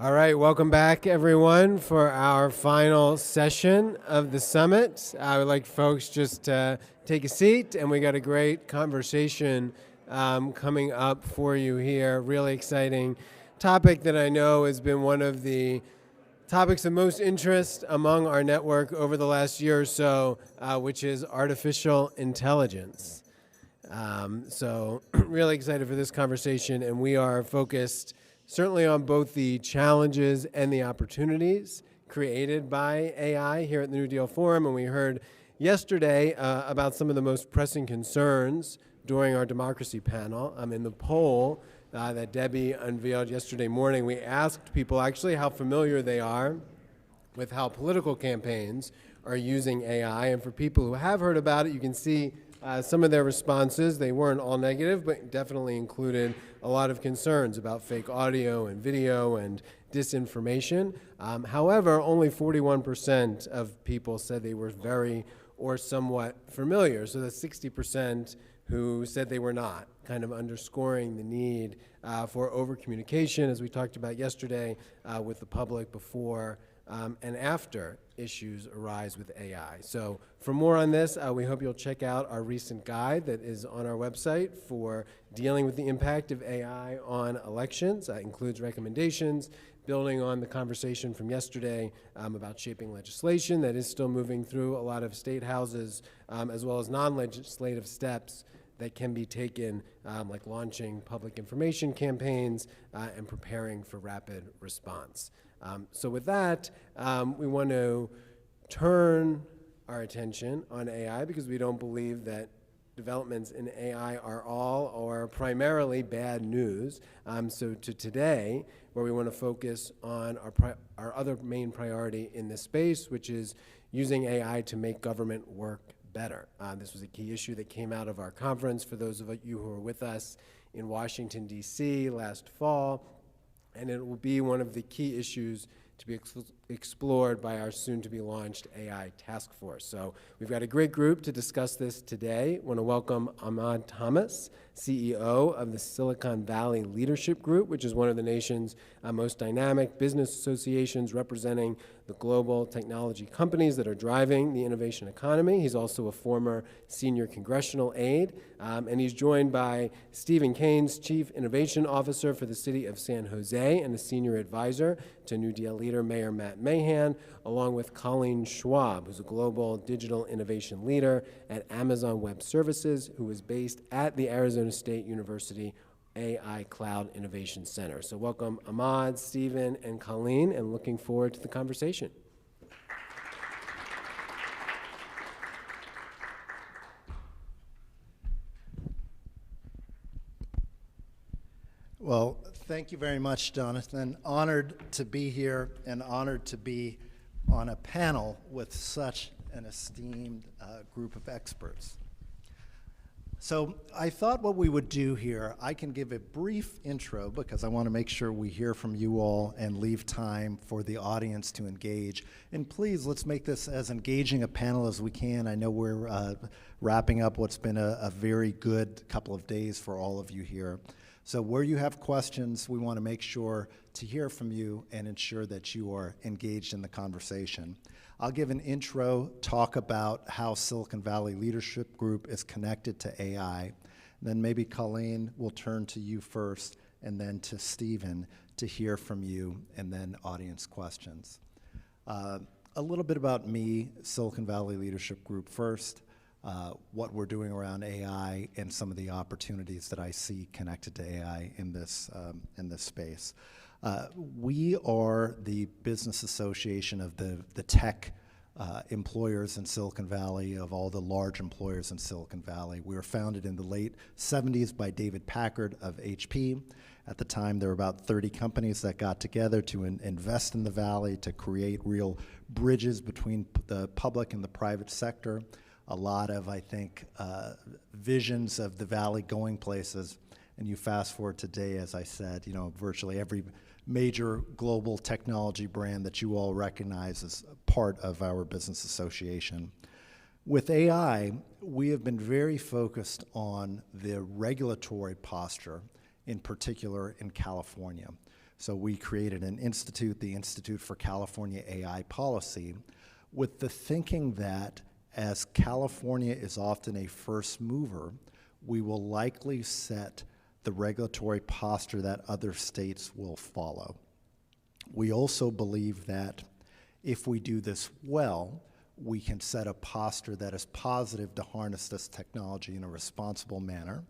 All right, welcome back, everyone, for our final session of the summit. I would like folks just to take a seat, and we got a great conversation coming up for you here. Really exciting topic that I know has been one of the topics of most interest among our network over the last year or so, which is artificial intelligence. So really excited for this conversation, and we are focused certainly on both the challenges and the opportunities created by AI here at the New Deal Forum. And we heard yesterday about some of the most pressing concerns during our democracy panel. In the poll that Debbie unveiled yesterday morning, we asked people actually how familiar they are with how political campaigns are using AI. And for people who have heard about it, you can see some of their responses. They weren't all negative, but definitely included a lot of concerns about fake audio and video and disinformation. However, only 41% of people said they were very or somewhat familiar. So that's 60% who said they were not, kind of underscoring the need for over-communication, as we talked about yesterday, with the public before and after issues arise with AI. So for more on this, we hope you'll check out our recent guide that is on our website for dealing with the impact of AI on elections. It includes recommendations, building on the conversation from yesterday about shaping legislation that is still moving through a lot of state houses, as well as non-legislative steps that can be taken, like launching public information campaigns and preparing for rapid response. So with that, we want to turn our attention on AI because we don't believe that developments in AI are all or primarily bad news. So to today, where we want to focus on our other main priority in this space, which is using AI to make government work better. This was a key issue that came out of our conference for those of you who were with us in Washington, D.C. last fall. And it will be one of the key issues to be explored by our soon-to-be-launched AI task force. So we've got a great group to discuss this today. I want to welcome Ahmad Thomas, CEO of the Silicon Valley Leadership Group, which is one of the nation's most dynamic business associations representing the global technology companies that are driving the innovation economy. He's also a former senior congressional aide, and he's joined by Stephen Keynes, Chief Innovation Officer for the City of San Jose and a senior advisor to New Deal leader Mayor Matt Mahan, along with Colleen Schwab, who's a global digital innovation leader at Amazon Web Services, who is based at the Arizona State University AI Cloud Innovation Center. So welcome Ahmad, Stephen, and Colleen, and looking forward to the conversation. Well, thank you very much, Jonathan. Honored to be here and honored to be on a panel with such an esteemed group of experts. So I thought what we would do here, I can give a brief intro because I want to make sure we hear from you all and leave time for the audience to engage. And please, let's make this as engaging a panel as we can. I know we're wrapping up what's been a very good couple of days for all of you here. So where you have questions, we want to make sure to hear from you and ensure that you are engaged in the conversation. I'll give an intro, talk about how Silicon Valley Leadership Group is connected to AI. Then maybe Colleen will turn to you first, and then to Stephen to hear from you, and then audience questions. A little bit about me, Silicon Valley Leadership Group first, what we're doing around AI, and some of the opportunities that I see connected to AI in this space. We are the business association of the tech employers in Silicon Valley, of all the large employers in Silicon Valley. We were founded in the late 70s by David Packard of HP. At the time, there were about 30 companies that got together to invest in the Valley, to create real bridges between the public and the private sector. A lot of, I think, visions of the Valley going places. And you fast forward today, as I said, virtually every major global technology brand that you all recognize as part of our business association. With AI, we have been very focused on the regulatory posture, in particular in California. So we created an institute, the Institute for California AI Policy, with the thinking that as California is often a first mover, we will likely set the regulatory posture that other states will follow. We also believe that if we do this well, we can set a posture that is positive to harness this technology in a responsible manner.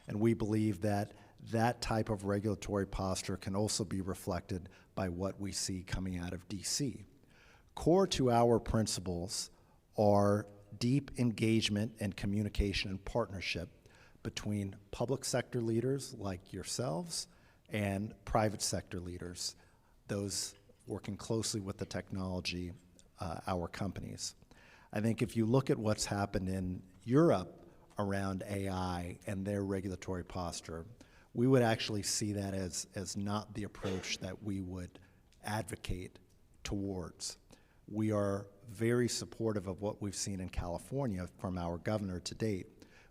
And we believe that that type of regulatory posture can also be reflected by what we see coming out of DC. Core to our principles are deep engagement and communication and partnership between public sector leaders like yourselves and private sector leaders, those working closely with the technology, our companies. I think if you look at what's happened in Europe around AI and their regulatory posture, we would actually see that as not the approach that we would advocate towards. We are very supportive of what we've seen in California from our governor to date,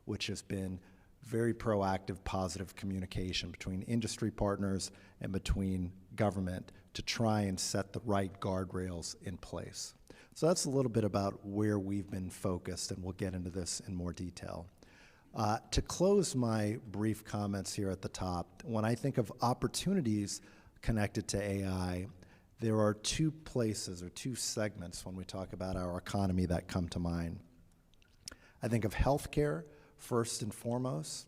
which has been very proactive, positive communication between industry partners and between government to try and set the right guardrails in place. So that's a little bit about where we've been focused, and we'll get into this in more detail. To close my brief comments here at the top, when I think of opportunities connected to AI, there are two places or two segments when we talk about our economy that come to mind. I think of healthcare first and foremost,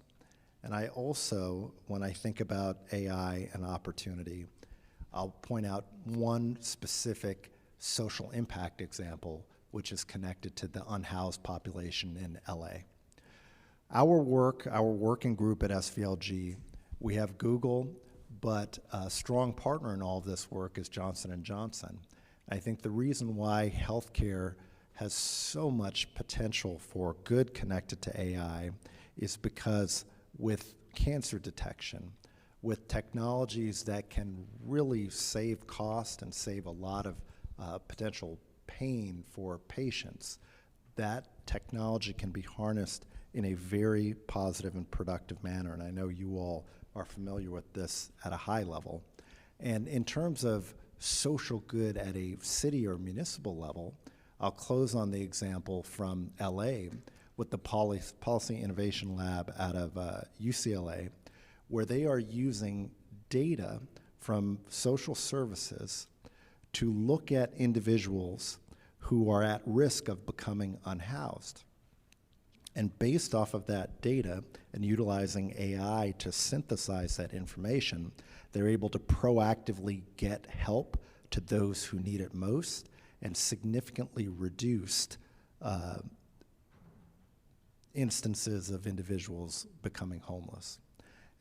and I also, when I think about AI and opportunity, I'll point out one specific social impact example, which is connected to the unhoused population in LA. Our working group at SVLG, we have Google, but a strong partner in all of this work is Johnson & Johnson. I think the reason why healthcare has so much potential for good connected to AI is because with cancer detection, with technologies that can really save cost and save a lot of potential pain for patients, that technology can be harnessed in a very positive and productive manner. And I know you all are familiar with this at a high level. And in terms of social good at a city or municipal level, I'll close on the example from LA with the Policy Innovation Lab out of UCLA, where they are using data from social services to look at individuals who are at risk of becoming unhoused. And based off of that data and utilizing AI to synthesize that information, they're able to proactively get help to those who need it most and significantly reduced instances of individuals becoming homeless.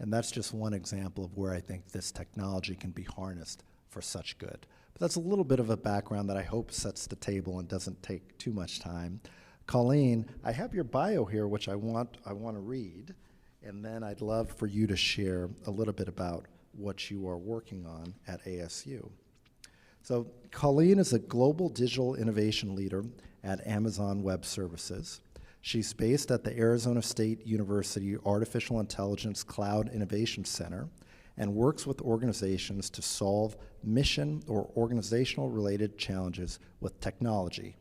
And that's just one example of where I think this technology can be harnessed for such good. But that's a little bit of a background that I hope sets the table and doesn't take too much time. Colleen, I have your bio here, which I want to read, and then I'd love for you to share a little bit about what you are working on at ASU. So Colleen is a global digital innovation leader at Amazon Web Services. She's based at the Arizona State University Artificial Intelligence Cloud Innovation Center and works with organizations to solve mission or organizational related challenges with technology.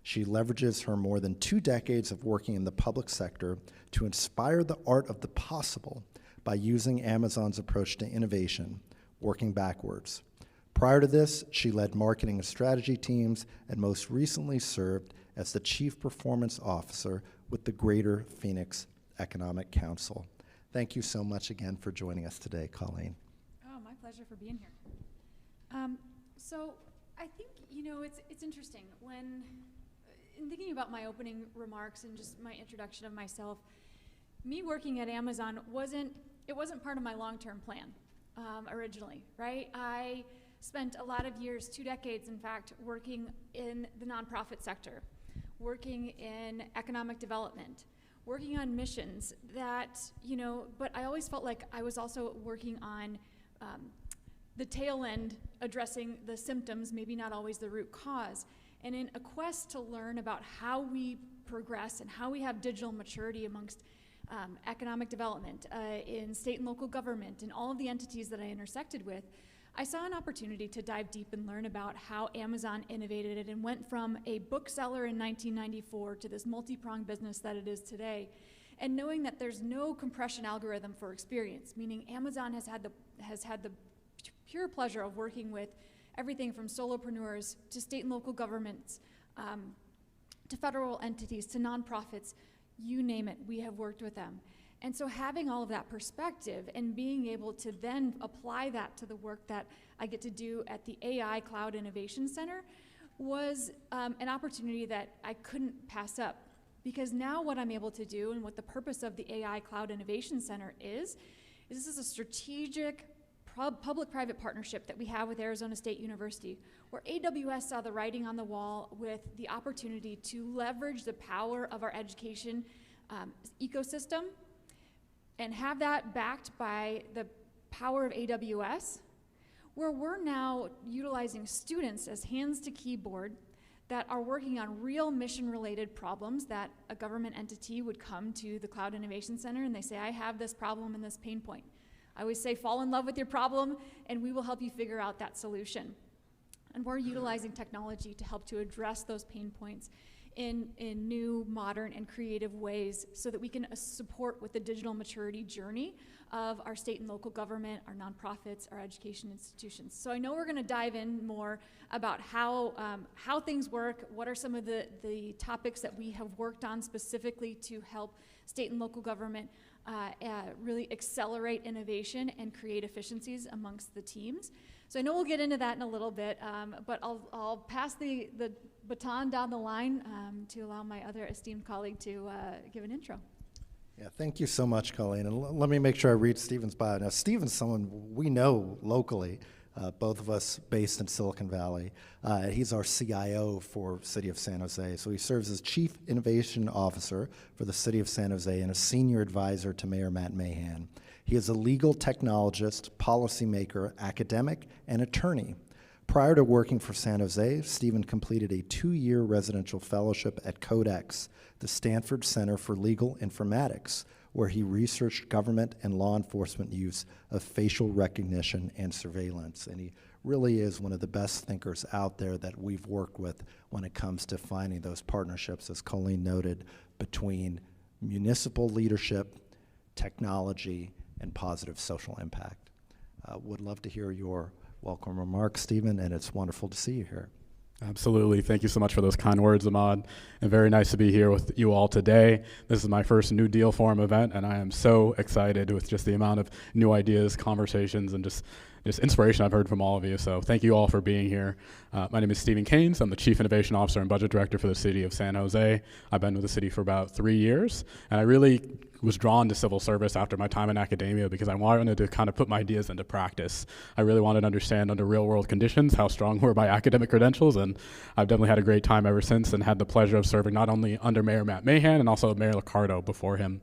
She leverages her more than 2 decades of working in the public sector to inspire the art of the possible by using Amazon's approach to innovation, working backwards. Prior to this, she led marketing and strategy teams and most recently served as the Chief Performance Officer with the Greater Phoenix Economic Council. Thank you so much again for joining us today, Colleen. Oh, my pleasure for being here. So I think, it's interesting when, in thinking about my opening remarks and just my introduction of myself, me working at Amazon wasn't part of my long-term plan originally, right? I spent a lot of years, 2 decades in fact, working in the nonprofit sector, working in economic development, working on missions that, but I always felt like I was also working on the tail end, addressing the symptoms, maybe not always the root cause. And in a quest to learn about how we progress and how we have digital maturity amongst economic development in state and local government and all of the entities that I intersected with, I saw an opportunity to dive deep and learn about how Amazon innovated it and went from a bookseller in 1994 to this multi-pronged business that it is today. And knowing that there's no compression algorithm for experience, meaning Amazon has had the pure pleasure of working with everything from solopreneurs to state and local governments, to federal entities, to nonprofits, you name it, we have worked with them. And so having all of that perspective and being able to then apply that to the work that I get to do at the AI Cloud Innovation Center was an opportunity that I couldn't pass up. Because now what I'm able to do and what the purpose of the AI Cloud Innovation Center is this is a strategic public-private partnership that we have with Arizona State University, where AWS saw the writing on the wall with the opportunity to leverage the power of our education ecosystem and have that backed by the power of AWS, where we're now utilizing students as hands to keyboard that are working on real mission-related problems that a government entity would come to the Cloud Innovation Center and they say, I have this problem and this pain point. I always say, fall in love with your problem and we will help you figure out that solution. And we're utilizing technology to help to address those pain points in new, modern, and creative ways so that we can support with the digital maturity journey of our state and local government, our nonprofits, our education institutions. So I know we're going to dive in more about how things work, what are some of the topics that we have worked on specifically to help state and local government really accelerate innovation and create efficiencies amongst the teams. So I know we'll get into that in a little bit, but I'll pass the baton down the line to allow my other esteemed colleague to give an intro. Yeah, thank you so much, Colleen. And let me make sure I read Stephen's bio. Now, Stephen's someone we know locally, both of us based in Silicon Valley. He's our CIO for City of San Jose. So he serves as Chief Innovation Officer for the City of San Jose and a Senior Advisor to Mayor Matt Mahan. He is a legal technologist, policymaker, academic, and attorney. Prior to working for San Jose, Stephen completed a 2-year residential fellowship at Codex, the Stanford Center for Legal Informatics, where he researched government and law enforcement use of facial recognition and surveillance. And he really is one of the best thinkers out there that we've worked with when it comes to finding those partnerships, as Colleen noted, between municipal leadership, technology, and positive social impact. Would love to hear your welcome remarks, Stephen, and it's wonderful to see you here. Absolutely. Thank you so much for those kind words, Ahmad. And very nice to be here with you all today. This is my first New Deal Forum event, and I am so excited with just the amount of new ideas, conversations, and just inspiration I've heard from all of you. So thank you all for being here. My name is Stephen Keynes. I'm the Chief Innovation Officer and Budget Director for the City of San Jose. I've been with the city for about 3 years, and I really was drawn to civil service after my time in academia because I wanted to kind of put my ideas into practice. I really wanted to understand under real world conditions how strong were my academic credentials, and I've definitely had a great time ever since and had the pleasure of serving not only under Mayor Matt Mahan and also Mayor Liccardo before him.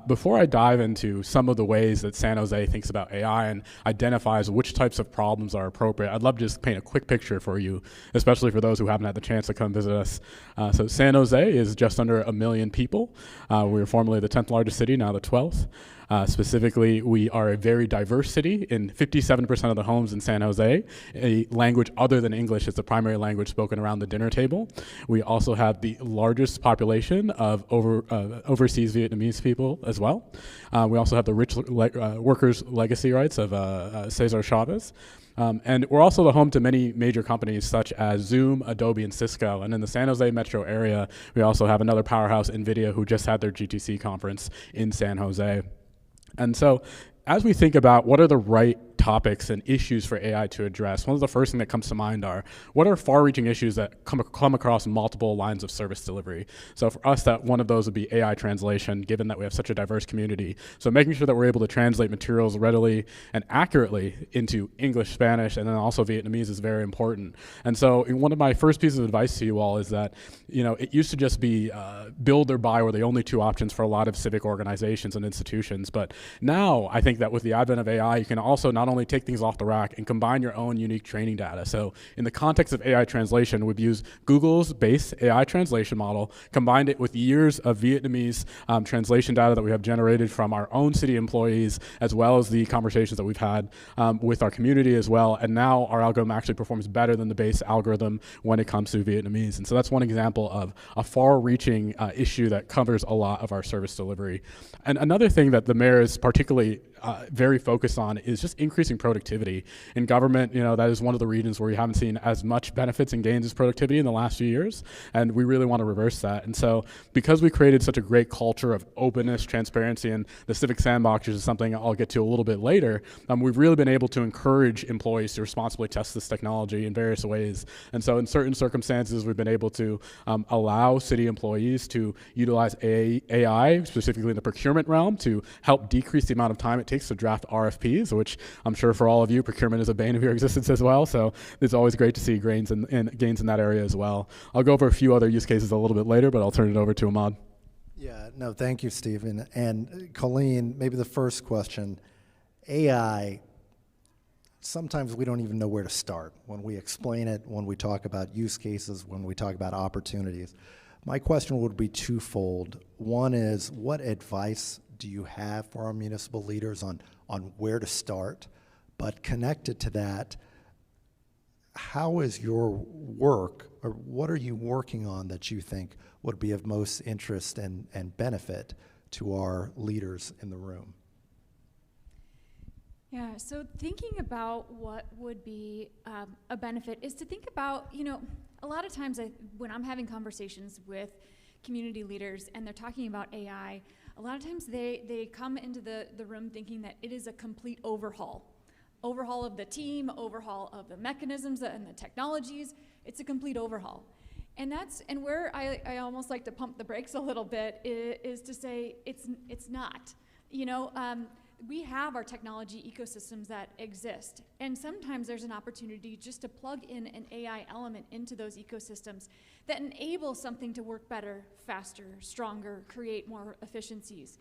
Before I dive into some of the ways that San Jose thinks about AI and identifies which types of problems are appropriate, I'd love to just paint a quick picture for you, especially for those who haven't had the chance to come visit us. So San Jose is just under 1 million people. We were formerly the 10th largest city, now the 12th. Specifically, we are a very diverse city. In 57% of the homes in San Jose, a language other than English is the primary language spoken around the dinner table. We also have the largest population of overseas Vietnamese people as well. We also have the rich workers' legacy rights of Cesar Chavez. And we're also the home to many major companies such as Zoom, Adobe, and Cisco. And in the San Jose metro area, we also have another powerhouse, NVIDIA, who just had their GTC conference in San Jose. And so as we think about what are the right topics and issues for AI to address, one of the first things that comes to mind are what are far-reaching issues that come across multiple lines of service delivery. So for us, that one of those would be AI translation, given that we have such a diverse community. So making sure that we're able to translate materials readily and accurately into English, Spanish, and then also Vietnamese is very important. And so one of my first pieces of advice to you all is that, it used to just be build or buy were the only two options for a lot of civic organizations and institutions. But now I think think that with the advent of AI, you can also not only take things off the rack and combine your own unique training data. So in the context of AI translation, we've used Google's base AI translation model, combined it with years of Vietnamese translation data that we have generated from our own city employees, as well as the conversations that we've had with our community as well. And now our algorithm actually performs better than the base algorithm when it comes to Vietnamese. And so that's one example of a far-reaching issue that covers a lot of our service delivery. And another thing that the mayor is particularly very focused on is just increasing productivity. In government, that is one of the regions where we haven't seen as much benefits and gains as productivity in the last few years, and we really want to reverse that. And so because we created such a great culture of openness, transparency, and the civic sandbox, which is something I'll get to a little bit later, we've really been able to encourage employees to responsibly test this technology in various ways. And so in certain circumstances, we've been able to allow city employees to utilize AI, specifically in the procurement realm, to help decrease the amount of time it takes to draft RFPs, which I'm sure for all of you, procurement is a bane of your existence as well. So it's always great to see gains in that area as well. I'll go over a few other use cases a little bit later, but I'll turn it over to Ahmad. Yeah, no, thank you, Stephen. And Colleen, maybe the first question, AI, sometimes we don't even know where to start when we explain it, when we talk about use cases, when we talk about opportunities. My question would be twofold. One is, what advice do you have for our municipal leaders on where to start? But connected to that, how is your work, or what are you working on that you think would be of most interest and benefit to our leaders in the room? Yeah, so thinking about what would be a benefit is to think about, a lot of times when I'm having conversations with community leaders and they're talking about AI, a lot of times they come into the room thinking that it is a complete overhaul of the team, overhaul of the mechanisms and the technologies. It's a complete overhaul. And where I almost like to pump the brakes a little bit is to say it's not. We have our technology ecosystems that exist, and sometimes there's an opportunity just to plug in an AI element into those ecosystems that enable something to work better, faster, stronger, create more efficiencies.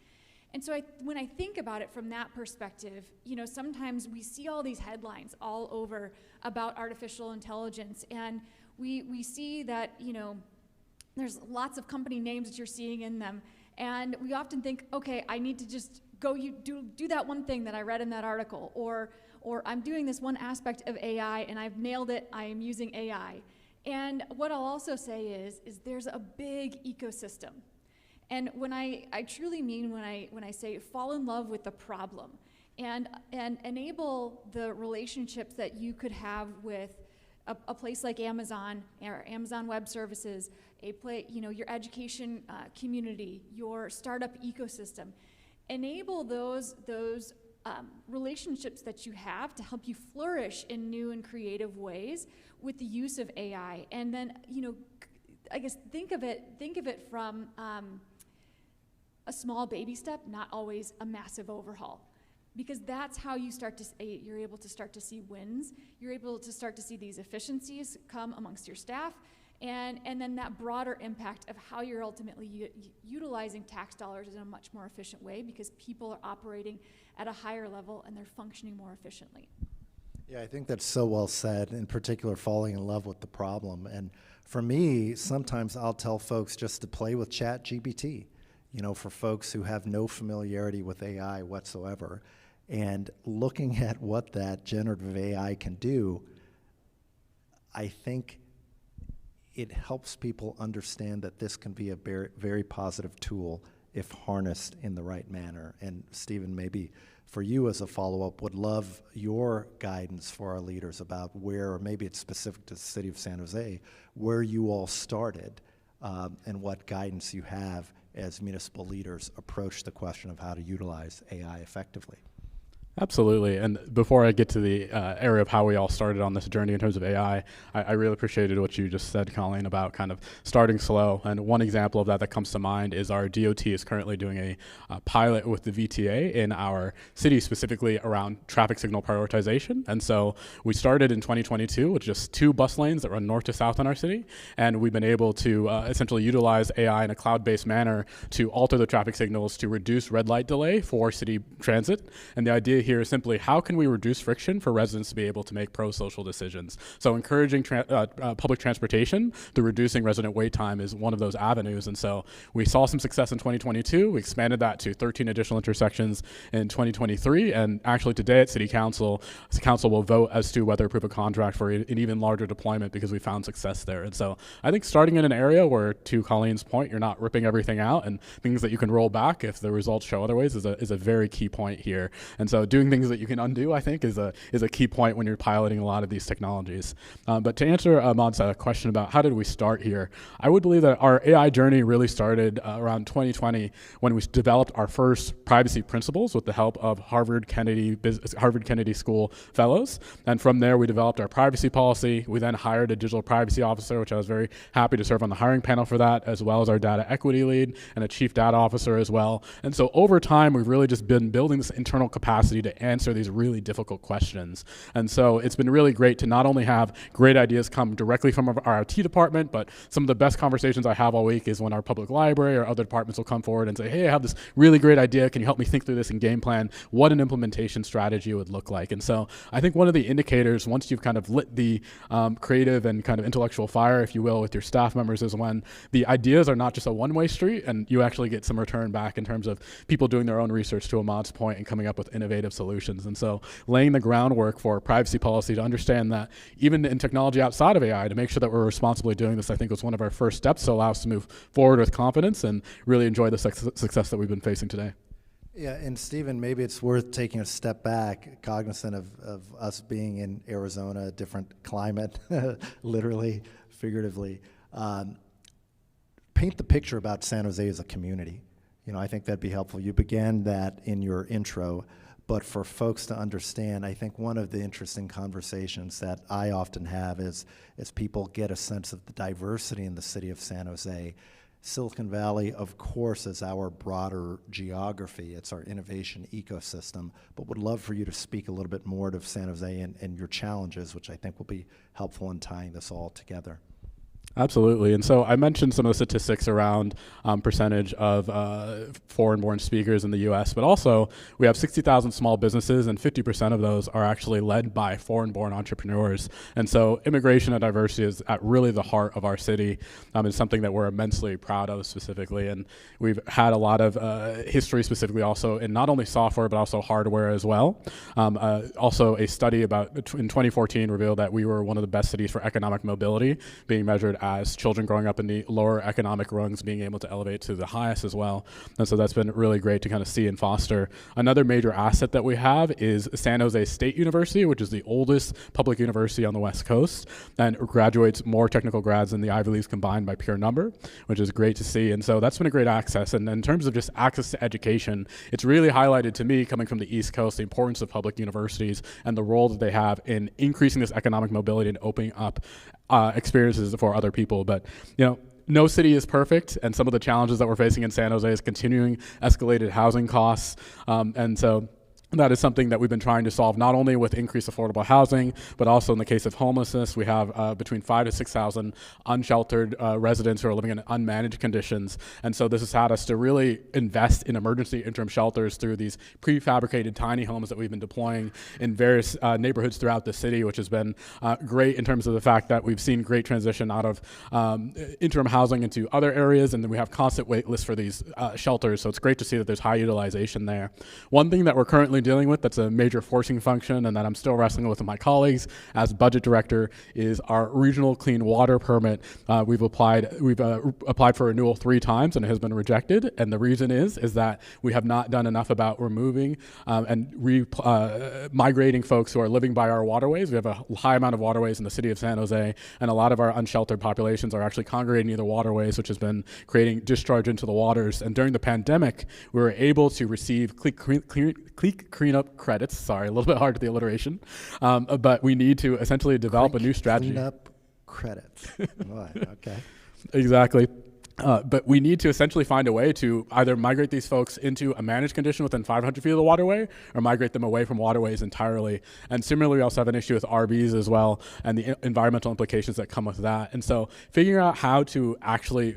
And so when I think about it from that perspective, sometimes we see all these headlines all over about artificial intelligence, and we see that, there's lots of company names that you're seeing in them, and we often think, okay, I need to just go do that one thing that I read in that article, or I'm doing this one aspect of AI and I've nailed it, I am using AI. And what I'll also say is there's a big ecosystem. And when I truly mean when I say fall in love with the problem and enable the relationships that you could have with a place like Amazon or Amazon Web Services, your education community, your startup ecosystem. Enable those relationships that you have to help you flourish in new and creative ways with the use of AI. And then, I guess think of it from a small baby step, not always a massive overhaul. Because that's how you're able to start to see wins. You're able to start to see these efficiencies come amongst your staff. And then that broader impact of how you're ultimately utilizing tax dollars in a much more efficient way, because people are operating at a higher level and they're functioning more efficiently. Yeah, I think that's so well said, in particular falling in love with the problem. And for me, sometimes I'll tell folks just to play with ChatGPT, for folks who have no familiarity with AI whatsoever. And looking at what that generative AI can do, I think it helps people understand that this can be a very, very positive tool if harnessed in the right manner. And Stephen, maybe for you as a follow-up, would love your guidance for our leaders about where, or maybe it's specific to the city of San Jose, where you all started and what guidance you have as municipal leaders approach the question of how to utilize AI effectively. Absolutely. And before I get to the area of how we all started on this journey in terms of AI, I really appreciated what you just said, Colleen, about kind of starting slow. And one example of that comes to mind is our DOT is currently doing a pilot with the VTA in our city, specifically around traffic signal prioritization. And so we started in 2022 with just 2 bus lanes that run north to south in our city. And we've been able to essentially utilize AI in a cloud-based manner to alter the traffic signals to reduce red light delay for city transit. And the idea here is simply how can we reduce friction for residents to be able to make pro-social decisions. So encouraging public transportation through reducing resident wait time is one of those avenues. And so we saw some success in 2022. We expanded that to 13 additional intersections in 2023. And actually today at City Council will vote as to whether to approve a contract for an even larger deployment because we found success there. And so I think starting in an area where, to Colleen's point, you're not ripping everything out and things that you can roll back if the results show otherwise is a very key point here. And so doing things that you can undo, I think, is a key point when you're piloting a lot of these technologies. But to answer Ahmad's question about how did we start here, I would believe that our AI journey really started around 2020 when we developed our first privacy principles with the help of Harvard Kennedy School fellows. And from there, we developed our privacy policy. We then hired a digital privacy officer, which I was very happy to serve on the hiring panel for that, as well as our data equity lead and a chief data officer as well. And so over time, we've really just been building this internal capacity to answer these really difficult questions. And so it's been really great to not only have great ideas come directly from our IT department, but some of the best conversations I have all week is when our public library or other departments will come forward and say, hey, I have this really great idea. Can you help me think through this and game plan what an implementation strategy would look like? And so I think one of the indicators, once you've kind of lit the creative and kind of intellectual fire, if you will, with your staff members, is when the ideas are not just a one-way street and you actually get some return back in terms of people doing their own research, to Ahmad's point, and coming up with innovative solutions. And so laying the groundwork for privacy policy to understand that even in technology outside of AI, to make sure that we're responsibly doing this, I think was one of our first steps to allow us to move forward with confidence and really enjoy the success that we've been facing today. Yeah, and Stephen, maybe it's worth taking a step back, cognizant of us being in Arizona, a different climate, literally, figuratively. Paint the picture about San Jose as a community. I think that'd be helpful. You began that in your intro, but for folks to understand, I think one of the interesting conversations that I often have is as people get a sense of the diversity in the city of San Jose. Silicon Valley, of course, is our broader geography. It's our innovation ecosystem, but would love for you to speak a little bit more to San Jose and your challenges, which I think will be helpful in tying this all together. Absolutely. And so I mentioned some of the statistics around percentage of foreign-born speakers in the U.S., but also we have 60,000 small businesses, and 50% of those are actually led by foreign-born entrepreneurs. And so immigration and diversity is at really the heart of our city. It's something that we're immensely proud of specifically, and we've had a lot of history specifically also in not only software, but also hardware as well. Also, a study in 2014 revealed that we were one of the best cities for economic mobility, being measured as children growing up in the lower economic rungs being able to elevate to the highest as well. And so that's been really great to kind of see and foster. Another major asset that we have is San Jose State University, which is the oldest public university on the West Coast and graduates more technical grads than the Ivy Leagues combined by pure number, which is great to see. And so that's been a great access. And in terms of just access to education, it's really highlighted to me, coming from the East Coast, the importance of public universities and the role that they have in increasing this economic mobility and opening up experiences for other people. But, no city is perfect, and some of the challenges that we're facing in San Jose is continuing escalated housing costs. And so that is something that we've been trying to solve, not only with increased affordable housing, but also in the case of homelessness. We have between 5,000 to 6,000 unsheltered residents who are living in unmanaged conditions. And so this has had us to really invest in emergency interim shelters through these prefabricated tiny homes that we've been deploying in various neighborhoods throughout the city, which has been great in terms of the fact that we've seen great transition out of interim housing into other areas, and then we have constant wait lists for these shelters. So it's great to see that there's high utilization there. One thing that we're currently dealing with that's a major forcing function and that I'm still wrestling with my colleagues as budget director is our regional clean water permit. We've applied for renewal 3 times and it has been rejected, and the reason is that we have not done enough about removing and migrating folks who are living by our waterways. We have a high amount of waterways in the city of San Jose, and a lot of our unsheltered populations are actually congregating near the waterways, which has been creating discharge into the waters. And during the pandemic, we were able to receive cleanup credits. Sorry, a little bit hard with the alliteration. But we need to essentially develop a new strategy. Clean up credits. Right, okay. Exactly. But we need to essentially find a way to either migrate these folks into a managed condition within 500 feet of the waterway or migrate them away from waterways entirely. And similarly, we also have an issue with RVs as well and the environmental implications that come with that. And so figuring out how to actually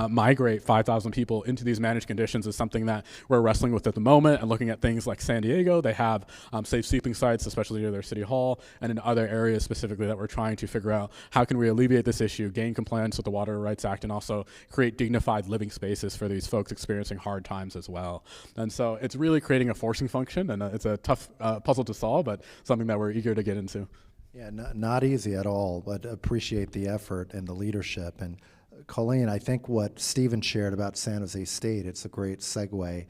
migrate 5,000 people into these managed conditions is something that we're wrestling with at the moment, and looking at things like San Diego. They have safe sleeping sites, especially near their city hall, and in other areas specifically that we're trying to figure out how can we alleviate this issue, gain compliance with the Water Rights Act, and also create dignified living spaces for these folks experiencing hard times as well. And so it's really creating a forcing function, and it's a tough puzzle to solve, but something that we're eager to get into. Yeah, not easy at all, but appreciate the effort and the leadership. And Colleen, I think what Stephen shared about San Jose State, it's a great segue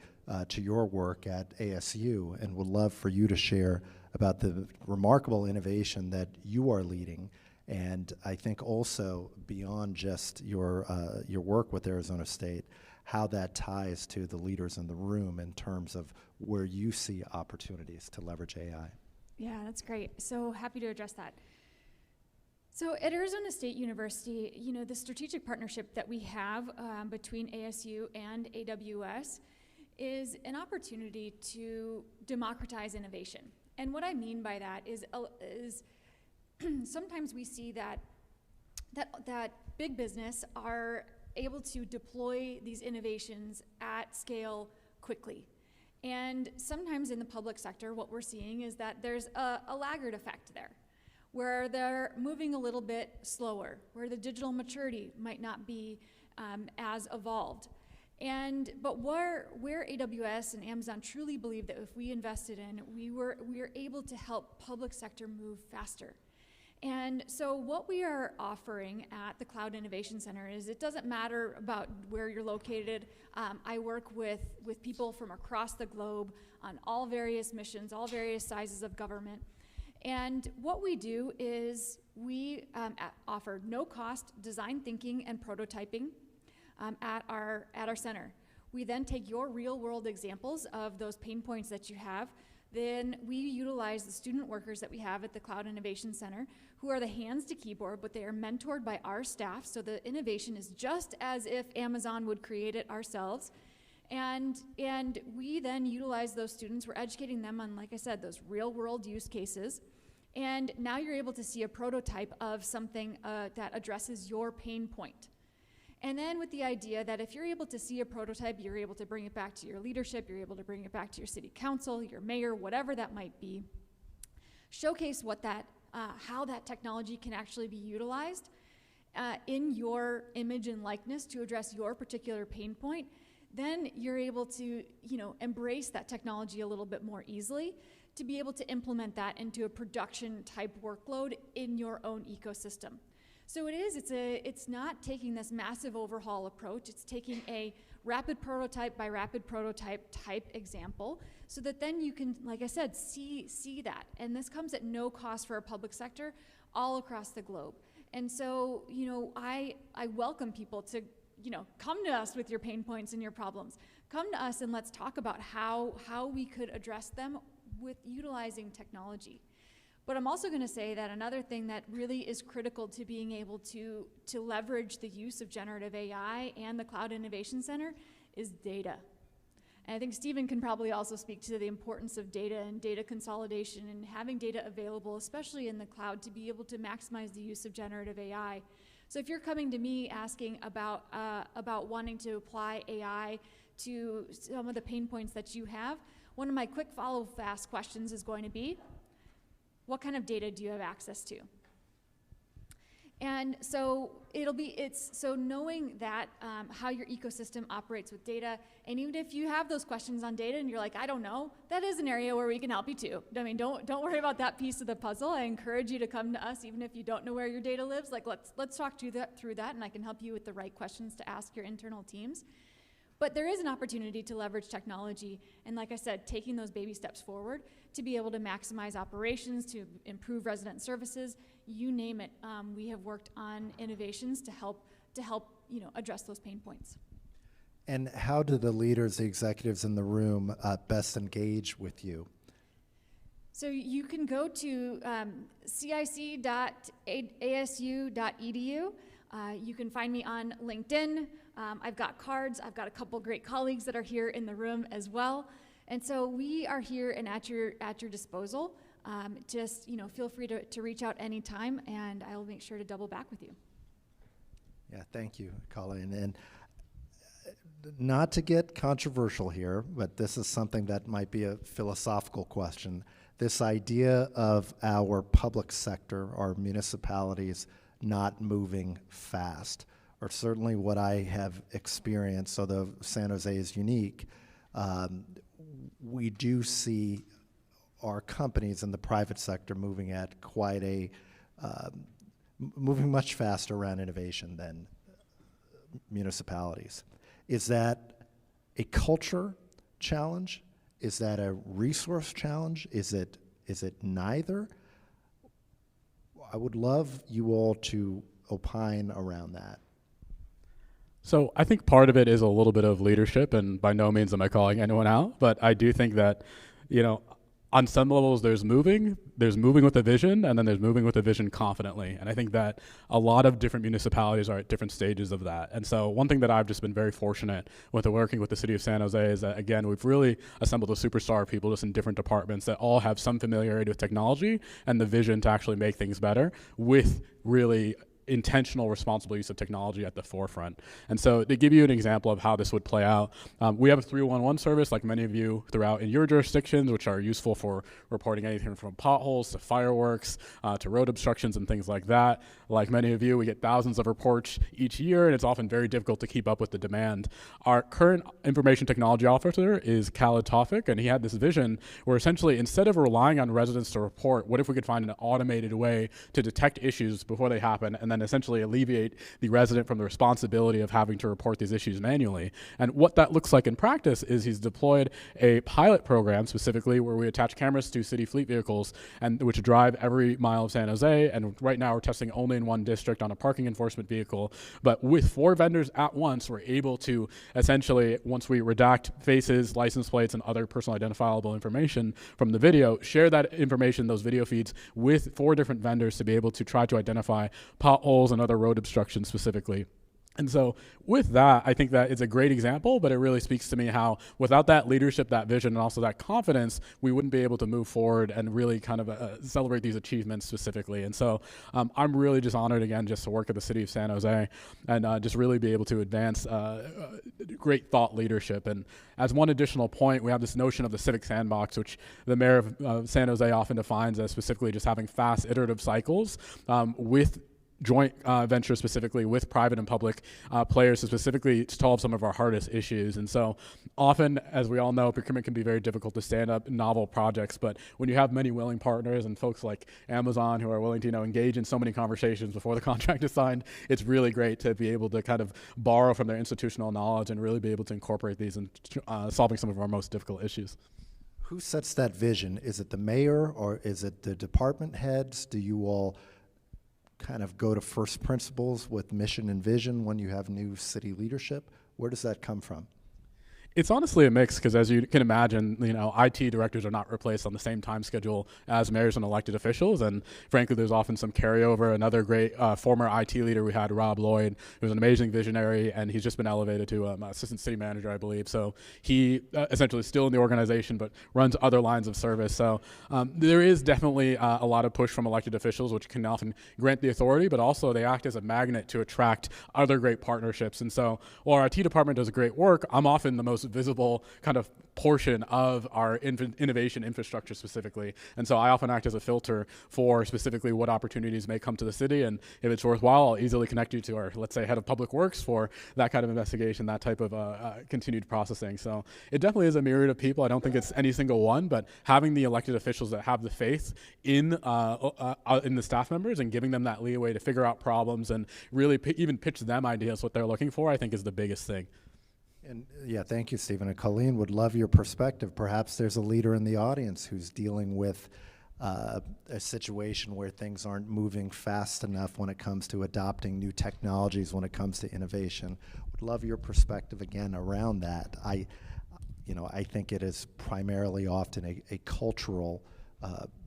to your work at ASU, and would love for you to share about the remarkable innovation that you are leading. And I think also beyond just your work with Arizona State, how that ties to the leaders in the room in terms of where you see opportunities to leverage AI. Yeah, that's great. So happy to address that. So at Arizona State University, the strategic partnership that we have between ASU and AWS is an opportunity to democratize innovation. And what I mean by that is sometimes we see that big business are able to deploy these innovations at scale quickly. And sometimes in the public sector, what we're seeing is that there's a laggard effect there, where they're moving a little bit slower, where the digital maturity might not be as evolved. But where AWS and Amazon truly believe that if we invested in, we are able to help public sector move faster. And so what we are offering at the Cloud Innovation Center is, it doesn't matter about where you're located. I work with people from across the globe on all various missions, all various sizes of government. And what we do is we offer no-cost design thinking and prototyping at our center. We then take your real-world examples of those pain points that you have. Then we utilize the student workers that we have at the Cloud Innovation Center, who are the hands to keyboard, but they are mentored by our staff, so the innovation is just as if Amazon would create it ourselves. And we then utilize those students. We're educating them on, like I said, those real-world use cases. And now you're able to see a prototype of something that addresses your pain point. And then with the idea that if you're able to see a prototype, you're able to bring it back to your leadership, you're able to bring it back to your city council, your mayor, whatever that might be. Showcase how that technology can actually be utilized in your image and likeness to address your particular pain point. Then you're able to, embrace that technology a little bit more easily to be able to implement that into a production type workload in your own ecosystem. So it's not taking this massive overhaul approach, it's taking a rapid prototype by rapid prototype type example, so that then you can, like I said, see that. And this comes at no cost for our public sector all across the globe. And so, I welcome people to, come to us with your pain points and your problems. Come to us and let's talk about how we could address them with utilizing technology. But I'm also going to say that another thing that really is critical to being able to leverage the use of generative AI and the Cloud Innovation Center is data. And I think Stephen can probably also speak to the importance of data and data consolidation and having data available, especially in the cloud, to be able to maximize the use of generative AI. So if you're coming to me asking about wanting to apply AI to some of the pain points that you have, one of my quick follow fast questions is going to be, what kind of data do you have access to? And so so knowing that how your ecosystem operates with data, and even if you have those questions on data and you're like, I don't know, that is an area where we can help you too. I mean, don't worry about that piece of the puzzle. I encourage you to come to us, even if you don't know where your data lives. Like, let's talk through that, and I can help you with the right questions to ask your internal teams. But there is an opportunity to leverage technology, and like I said, taking those baby steps forward to be able to maximize operations, to improve resident services, you name it. We have worked on innovations to help address those pain points. And how do the leaders, the executives in the room, best engage with you? So you can go to cic.asu.edu. You can find me on LinkedIn. I've got cards. I've got a couple great colleagues that are here in the room as well. And so we are here and at your disposal. Just feel free to reach out anytime, and I will make sure to double back with you. Yeah, thank you, Colleen. And not to get controversial here, but this is something that might be a philosophical question. This idea of our public sector, our municipalities, not moving fast, or certainly what I have experienced, although San Jose is unique, we do see our companies in the private sector moving at quite a, moving much faster around innovation than municipalities. Is that a culture challenge? Is that a resource challenge? Is it neither? I would love you all to opine around that. So I think part of it is a little bit of leadership, and by no means am I calling anyone out, but I do think that, on some levels there's moving with a vision, and then there's moving with a vision confidently. And I think that a lot of different municipalities are at different stages of that. And so one thing that I've just been very fortunate with working with the city of San Jose is that, again, we've really assembled a superstar of people just in different departments that all have some familiarity with technology and the vision to actually make things better with really intentional, responsible use of technology at the forefront. And so to give you an example of how this would play out, we have a 311 service, like many of you throughout in your jurisdictions, which are useful for reporting anything from potholes to fireworks to road obstructions and things like that. Like many of you, we get thousands of reports each year, and it's often very difficult to keep up with the demand. Our current information technology officer is Khalid Tawfiq, and he had this vision where essentially instead of relying on residents to report, what if we could find an automated way to detect issues before they happen and then essentially alleviate the resident from the responsibility of having to report these issues manually. And what that looks like in practice is he's deployed a pilot program specifically where we attach cameras to city fleet vehicles and which drive every mile of San Jose. And right now we're testing only in one district on a parking enforcement vehicle. But with 4 vendors at once, we're able to essentially, once we redact faces, license plates, and other personal identifiable information from the video, share that information, those video feeds, with 4 different vendors to be able to try to identify potholes and other road obstructions specifically. And so with that, I think that it's a great example, but it really speaks to me how without that leadership, that vision, and also that confidence, we wouldn't be able to move forward and really kind of celebrate these achievements specifically. And so I'm really just honored again just to work at the city of San Jose and just really be able to advance great thought leadership. And as one additional point, we have this notion of the civic sandbox, which the mayor of San Jose often defines as specifically just having fast iterative cycles with joint venture specifically with private and public players to specifically solve some of our hardest issues. And so often, as we all know, procurement can be very difficult to stand up novel projects, but when you have many willing partners and folks like Amazon who are willing to engage in so many conversations before the contract is signed, it's really great to be able to kind of borrow from their institutional knowledge and really be able to incorporate these in solving some of our most difficult issues. Who sets that vision? Is it the mayor or is it the department heads? Do you all kind of go to first principles with mission and vision when you have new city leadership? Where does that come from? It's honestly a mix because, as you can imagine, IT directors are not replaced on the same time schedule as mayors and elected officials. And frankly, there's often some carryover. Another great former IT leader we had, Rob Lloyd, who was an amazing visionary, and he's just been elevated to assistant city manager, I believe. So he essentially is still in the organization, but runs other lines of service. So there is definitely a lot of push from elected officials, which can often grant the authority, but also they act as a magnet to attract other great partnerships. And so while our IT department does great work, I'm often the most visible kind of portion of our innovation infrastructure specifically. And so I often act as a filter for specifically what opportunities may come to the city. And if it's worthwhile, I'll easily connect you to our, let's say, head of public works for that kind of investigation, that type of continued processing. So it definitely is a myriad of people. I don't think it's any single one, but having the elected officials that have the faith in the staff members and giving them that leeway to figure out problems and really even pitch them ideas what they're looking for, I think is the biggest thing. And yeah, thank you, Stephen. And Colleen, would love your perspective. Perhaps there's a leader in the audience who's dealing with a situation where things aren't moving fast enough when it comes to adopting new technologies, when it comes to innovation. Would love your perspective again around that. I think it is primarily often a cultural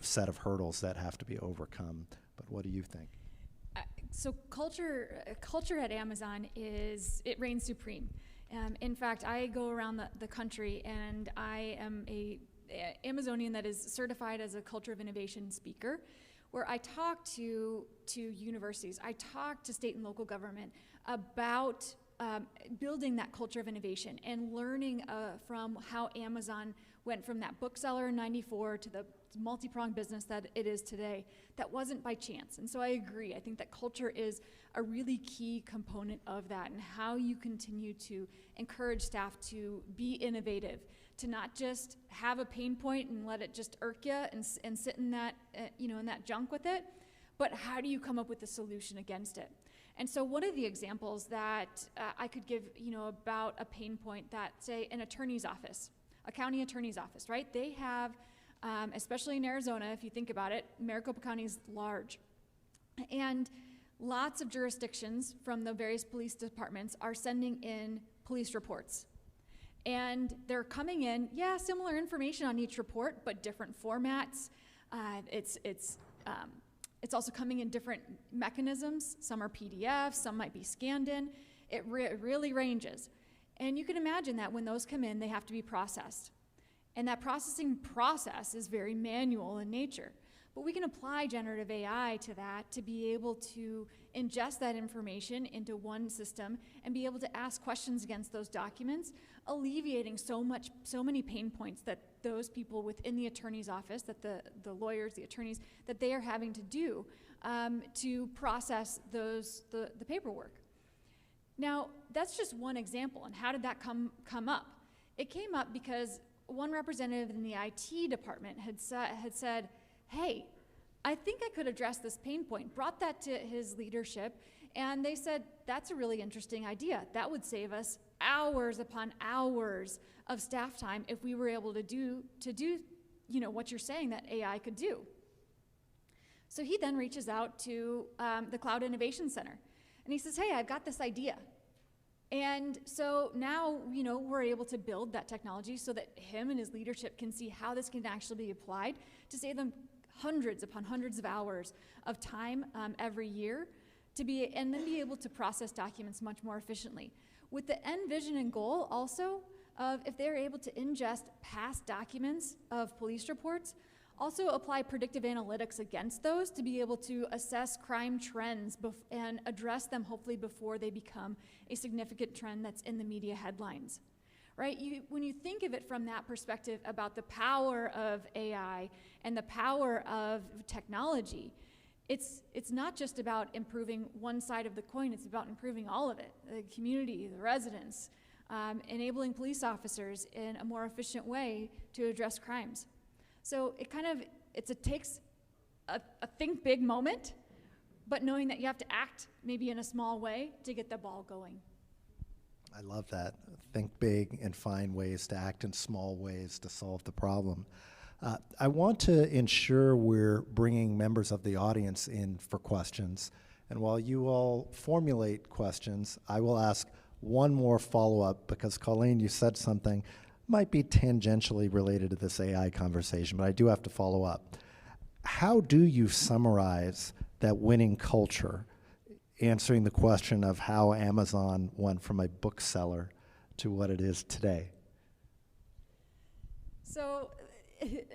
set of hurdles that have to be overcome. But what do you think? So culture at Amazon it reigns supreme. In fact, I go around the country, and I am a Amazonian that is certified as a culture of innovation speaker, where I talk to universities, I talk to state and local government about building that culture of innovation and learning from how Amazon went from that bookseller in '94 to the multi-pronged business that it is today. That wasn't by chance. And so I agree. I think that culture is a really key component of that, and how you continue to encourage staff to be innovative, to not just have a pain point and let it just irk you and sit in that, in that junk with it, but how do you come up with a solution against it? And so one of the examples that I could give, about a pain point that, say, an attorney's office, a county attorney's office, right? They have, especially in Arizona, if you think about it, Maricopa County is large. And lots of jurisdictions from the various police departments are sending in police reports. And they're coming in, similar information on each report, but different formats. It's also coming in different mechanisms. Some are PDFs, some might be scanned in. It really ranges. And you can imagine that when those come in, they have to be processed. And that processing process is very manual in nature. But we can apply generative AI to that to be able to ingest that information into one system and be able to ask questions against those documents, alleviating so many pain points that those people within the attorney's office, that the lawyers, the attorneys, that they are having to do to process the paperwork. Now, that's just one example. And how did that come up? It came up because one representative in the IT department had said, hey, I think I could address this pain point, brought that to his leadership, and they said, that's a really interesting idea. That would save us hours upon hours of staff time if we were able to do what you're saying that AI could do. So he then reaches out to the Cloud Innovation Center, and he says, hey, I've got this idea. And so now, we're able to build that technology so that him and his leadership can see how this can actually be applied to save them hundreds upon hundreds of hours of time every year and then be able to process documents much more efficiently. With the end vision and goal also of, if they're able to ingest past documents of police reports, also apply predictive analytics against those to be able to assess crime trends and address them hopefully before they become a significant trend that's in the media headlines, right? When you think of it from that perspective about the power of AI and the power of technology, it's not just about improving one side of the coin, it's about improving all of it, the community, the residents, enabling police officers in a more efficient way to address crimes. So it takes a think big moment, but knowing that you have to act maybe in a small way to get the ball going. I love that. Think big and find ways to act in small ways to solve the problem. I want to ensure we're bringing members of the audience in for questions. And while you all formulate questions, I will ask one more follow-up because, Colleen, you said something might be tangentially related to this AI conversation, but I do have to follow up. How do you summarize that winning culture, answering the question of how Amazon went from a bookseller to what it is today? So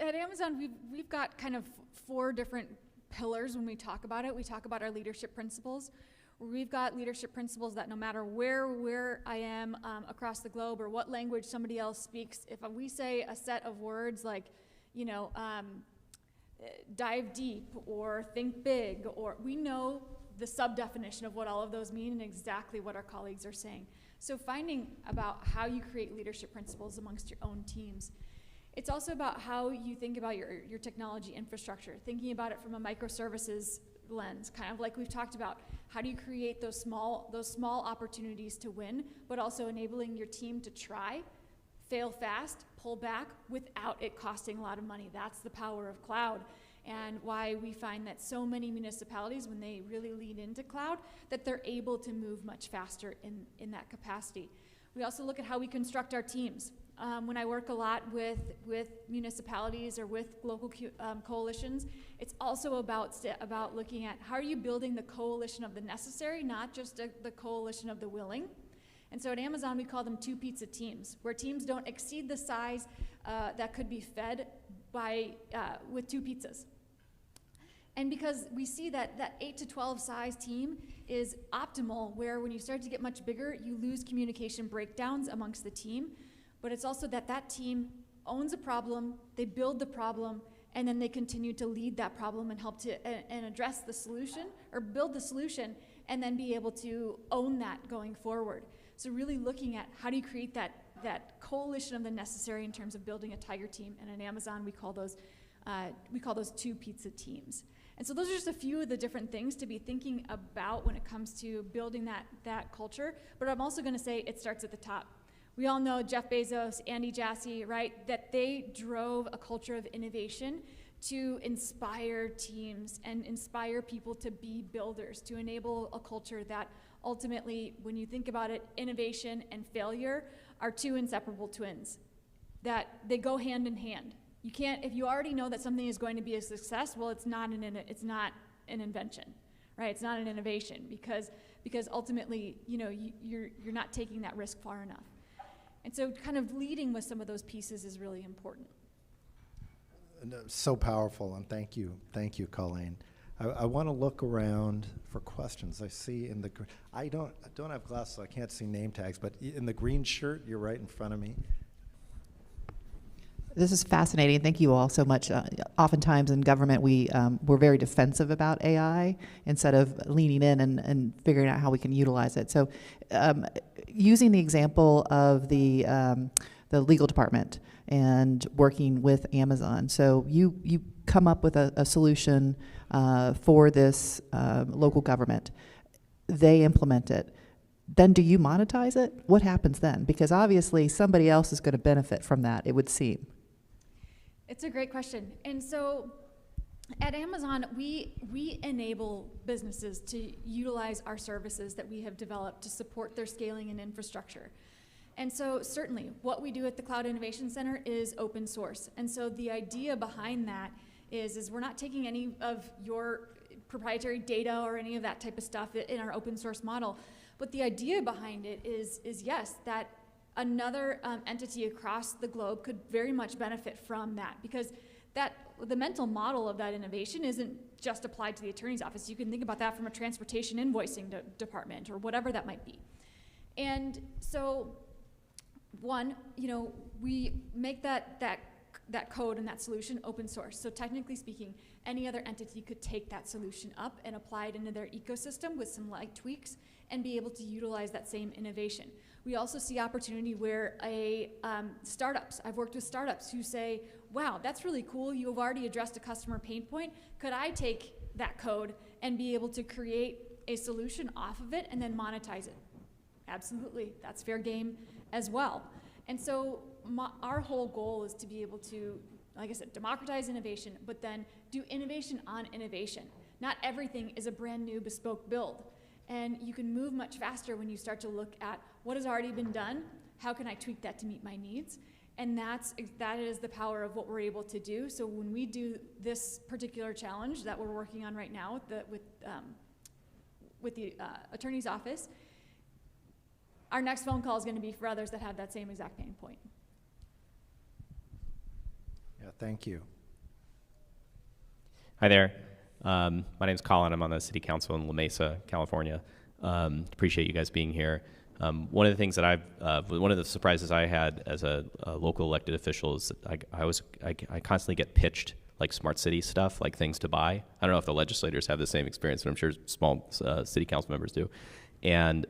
at Amazon, we've got kind of 4 different pillars when we talk about it. We talk about our leadership principles. We've got leadership principles that no matter where I am across the globe or what language somebody else speaks, if we say a set of words like, dive deep or think big, or we know the sub-definition of what all of those mean and exactly what our colleagues are saying. So finding about how you create leadership principles amongst your own teams. It's also about how you think about your technology infrastructure, thinking about it from a microservices lens, kind of like we've talked about. How do you create those small opportunities to win, but also enabling your team to try, fail fast, pull back without it costing a lot of money? That's the power of cloud. and why we find that so many municipalities, when they really lean into cloud, that they're able to move much faster in that capacity. We also look at how we construct our teams. When I work a lot with municipalities or with local coalitions, it's also about looking at how are you building the coalition of the necessary, not just the coalition of the willing. And so at Amazon, we call them 2 pizza teams, where teams don't exceed the size that could be fed with 2 pizzas. And because we see that 8 to 12 size team is optimal, where when you start to get much bigger, you lose communication breakdowns amongst the team. But it's also that team owns a problem, they build the problem, and then they continue to lead that problem and help to and address the solution, or build the solution, and then be able to own that going forward. So really looking at how do you create that coalition of the necessary in terms of building a tiger team. And at Amazon, we call those 2 pizza teams. And so those are just a few of the different things to be thinking about when it comes to building that culture. But I'm also going to say it starts at the top. We all know Jeff Bezos, Andy Jassy, right? That they drove a culture of innovation to inspire teams and inspire people to be builders, to enable a culture that ultimately, when you think about it, innovation and failure are 2 inseparable twins, that they go hand in hand. You can't, if you already know that something is going to be a success, well, it's not an invention, right? It's not an innovation, because ultimately, you're not taking that risk far enough. And so kind of leading with some of those pieces is really important. So powerful, and thank you, Colleen. I want to look around for questions. I see in the, I don't have glasses, so I can't see name tags, but in the green shirt, you're right in front of me. This is fascinating. Thank you all so much. Oftentimes in government, we're very defensive about AI instead of leaning in and figuring out how we can utilize it. So using the example of the legal department and working with Amazon. So you come up with a solution for this local government. They implement it. Then do you monetize it? What happens then? Because obviously somebody else is going to benefit from that, it would seem. It's a great question. And so at Amazon, we enable businesses to utilize our services that we have developed to support their scaling and infrastructure. And so certainly what we do at the Cloud Innovation Center is open source. And so the idea behind that is we're not taking any of your proprietary data or any of that type of stuff in our open source model. But the idea behind it is yes, that another entity across the globe could very much benefit from that, because the mental model of that innovation isn't just applied to the attorney's office. You can think about that from a transportation invoicing department or whatever that might be. And so one, we make that code and that solution open source. So technically speaking, any other entity could take that solution up and apply it into their ecosystem with some light tweaks and be able to utilize that same innovation. We also see opportunity where startups, I've worked with startups who say, wow, that's really cool. You've already addressed a customer pain point. Could I take that code and be able to create a solution off of it and then monetize it? Absolutely, that's fair game as well. And so our whole goal is to be able to, like I said, democratize innovation, but then do innovation on innovation. Not everything is a brand new bespoke build. And you can move much faster when you start to look at what has already been done, how can I tweak that to meet my needs? And that is the power of what we're able to do. So when we do this particular challenge that we're working on right now with the attorney's office, our next phone call is going to be for others that have that same exact pain point. Yeah, thank you. Hi there. My name's Colin. I'm on the City Council in La Mesa, California. Appreciate you guys being here. One of the things that one of the surprises I had as a local elected official is that I constantly get pitched like smart city stuff, like things to buy. I don't know if the legislators have the same experience, but I'm sure small city council members do. And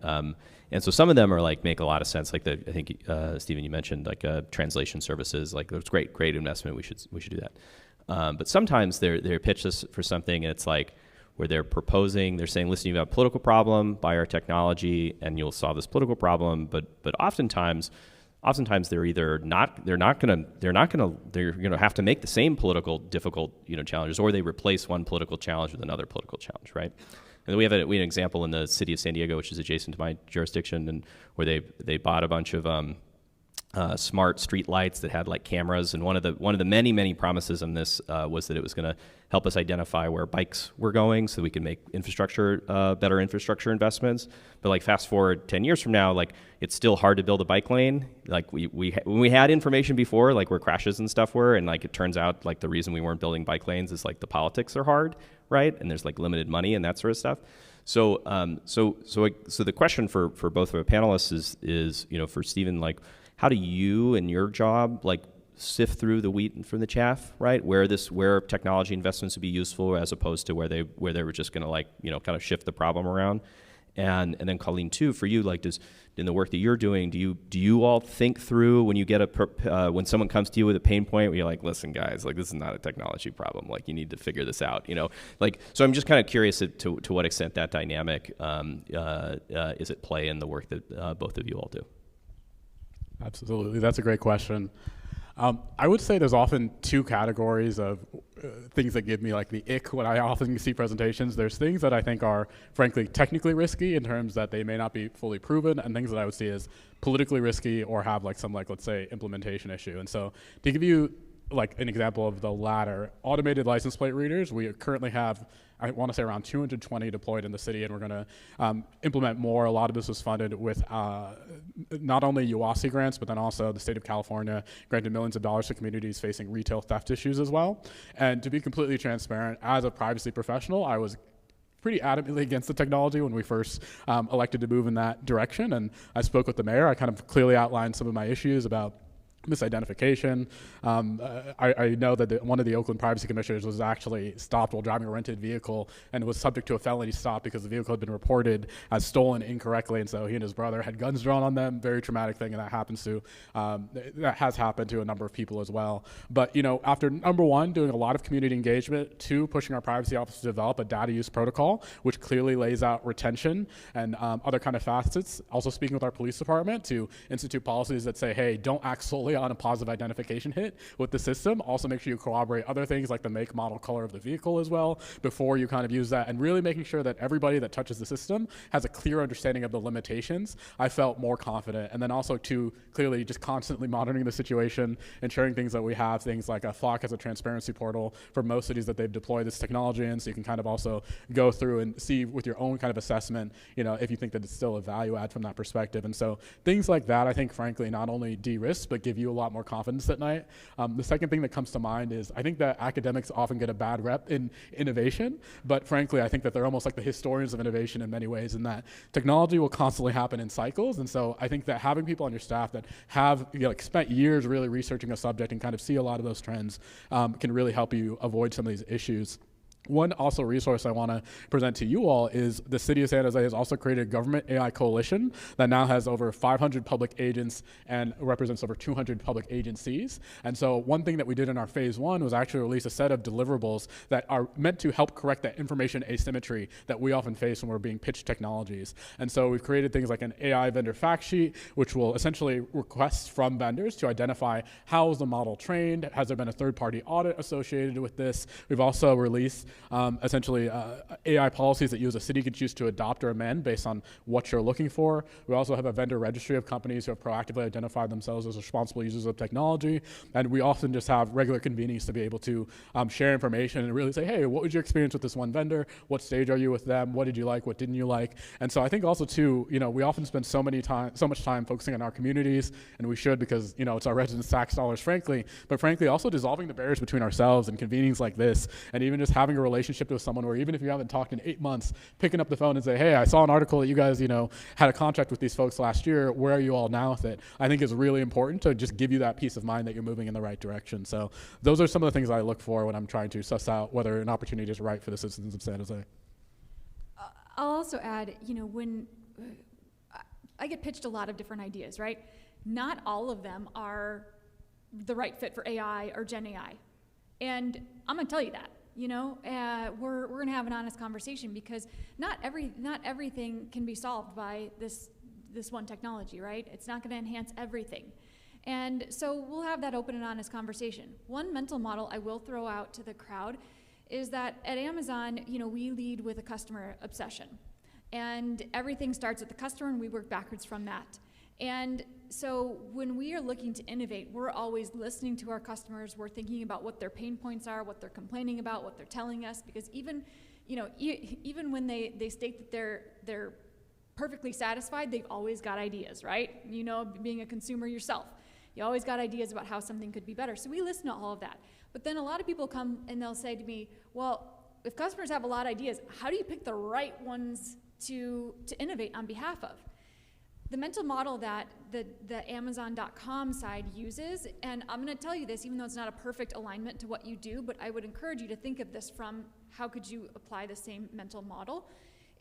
so some of them are like make a lot of sense. Like I think Stephen, you mentioned like translation services. Like it's great investment. We should do that. But sometimes they're pitched us for something, and it's like where they're saying, listen, you have a political problem, buy our technology, and you'll solve this political problem. But oftentimes, oftentimes they're gonna have to make the same political difficult, challenges, or they replace one political challenge with another political challenge, right? And we have an example in the city of San Diego, which is adjacent to my jurisdiction, and where they bought a bunch of smart street lights that had like cameras, and one of the many promises on this was that it was going to help us identify where bikes were going, so we could make better infrastructure investments. But like fast forward 10 years from now, like it's still hard to build a bike lane. Like when we had information before, like where crashes and stuff were, and like it turns out like the reason we weren't building bike lanes is like the politics are hard, right? And there's like limited money and that sort of stuff. So the question for both of our panelists is for Stephen, like, how do you in your job like sift through the wheat from the chaff, right? Where technology investments would be useful as opposed to where they were just going to like kind of shift the problem around. And then Colleen too, for you, like in the work that you're doing, do you all think through when you get when someone comes to you with a pain point where you're like, listen guys, like this is not a technology problem, like you need to figure this out, like, so I'm just kind of curious to what extent that dynamic is at play in the work that both of you all do. Absolutely, that's a great question. I would say there's often two categories of things that give me like the ick when I often see presentations. There's things that I think are frankly technically risky in terms that they may not be fully proven, and things that I would see as politically risky or have like some let's say implementation issue. And so to give you like an example of the latter, automated license plate readers, we currently have, I want to say around 220 deployed in the city, and we're going to implement more. A lot of this was funded with not only UOSI grants, but then also the state of California granted millions of dollars to communities facing retail theft issues as well. And to be completely transparent, as a privacy professional, I was pretty adamantly against the technology when we first elected to move in that direction. And I spoke with the mayor. I kind of clearly outlined some of my issues about misidentification. I know that one of the Oakland privacy commissioners was actually stopped while driving a rented vehicle and was subject to a felony stop because the vehicle had been reported as stolen incorrectly, and so he and his brother had guns drawn on them. Very traumatic thing, and that has happened to a number of people as well. But after number one, doing a lot of community engagement, two, pushing our privacy office to develop a data use protocol, which clearly lays out retention and other kind of facets. Also speaking with our police department to institute policies that say, hey, don't act solely on a positive identification hit with the system. Also make sure you corroborate other things like the make, model, color of the vehicle as well before you kind of use that, and really making sure that everybody that touches the system has a clear understanding of the limitations. I felt more confident. And then also to clearly just constantly monitoring the situation, ensuring things that we have, things like Flock has a transparency portal for most cities that they've deployed this technology in, so you can kind of also go through and see with your own kind of assessment, if you think that it's still a value add from that perspective. And so things like that, I think frankly, not only de-risk, but give you a lot more confidence at night. The second thing that comes to mind is I think that academics often get a bad rep in innovation, but frankly, I think that they're almost like the historians of innovation in many ways, in that technology will constantly happen in cycles. And so I think that having people on your staff that have spent years really researching a subject and kind of see a lot of those trends can really help you avoid some of these issues. One also resource I want to present to you all is the City of San Jose has also created a government AI coalition that now has over 500 public agents and represents over 200 public agencies. And so one thing that we did in our phase one was actually release a set of deliverables that are meant to help correct that information asymmetry that we often face when we're being pitched technologies. And so we've created things like an AI vendor fact sheet, which will essentially request from vendors to identify how is the model trained, has there been a third-party audit associated with this. We've also released essentially AI policies that you as a city can choose to adopt or amend based on what you're looking for. We also have a vendor registry of companies who have proactively identified themselves as responsible users of technology. And we often just have regular convenings to be able to share information and really say, hey, what was your experience with this one vendor? What stage are you with them? What did you like? What didn't you like? And so I think also too, we often spend so much time focusing on our communities, and we should, because it's our residents' tax dollars, frankly, but frankly also dissolving the barriers between ourselves and convenings like this, and even just having a relationship with someone where even if you haven't talked in 8 months, picking up the phone and say, hey, I saw an article that you guys, had a contract with these folks last year. Where are you all now with it? I think is really important to just give you that peace of mind that you're moving in the right direction. So those are some of the things I look for when I'm trying to suss out whether an opportunity is right for the citizens of San Jose. I'll also add, when I get pitched a lot of different ideas, right? Not all of them are the right fit for AI or Gen AI. And I'm gonna tell you that. We're gonna have an honest conversation, because not everything can be solved by this one technology, right? It's not gonna enhance everything. And so we'll have that open and honest conversation. One mental model I will throw out to the crowd is that at Amazon, we lead with a customer obsession. And everything starts with the customer, and we work backwards from that. And so when we are looking to innovate, we're always listening to our customers. We're thinking about what their pain points are, what they're complaining about, what they're telling us. Because even when they state that they're perfectly satisfied, they've always got ideas, right? Being a consumer yourself, you always got ideas about how something could be better. So we listen to all of that. But then a lot of people come and they'll say to me, well, if customers have a lot of ideas, how do you pick the right ones to innovate on behalf of? The mental model that the Amazon.com side uses, and I'm going to tell you this, even though it's not a perfect alignment to what you do, but I would encourage you to think of this from how could you apply the same mental model,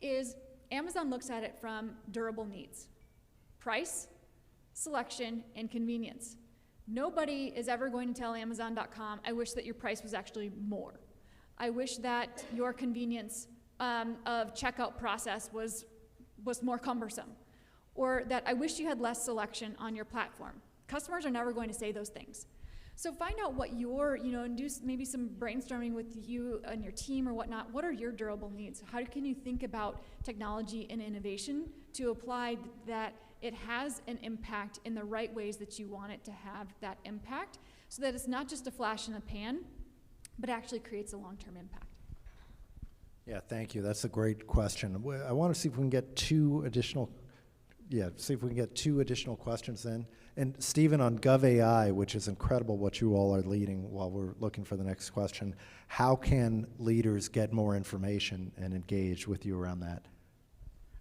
is Amazon looks at it from durable needs: price, selection, and convenience. Nobody is ever going to tell Amazon.com, I wish that your price was actually more. I wish that your convenience of checkout process was more cumbersome. Or that I wish you had less selection on your platform. Customers are never going to say those things. So find out what and do maybe some brainstorming with you and your team or whatnot. What are your durable needs? How can you think about technology and innovation to apply that it has an impact in the right ways that you want it to have that impact, so that it's not just a flash in the pan, but actually creates a long-term impact? Yeah, thank you. That's a great question. I want to see if we can get two additional questions in. And Stephen, on GovAI, which is incredible what you all are leading while we're looking for the next question, how can leaders get more information and engage with you around that?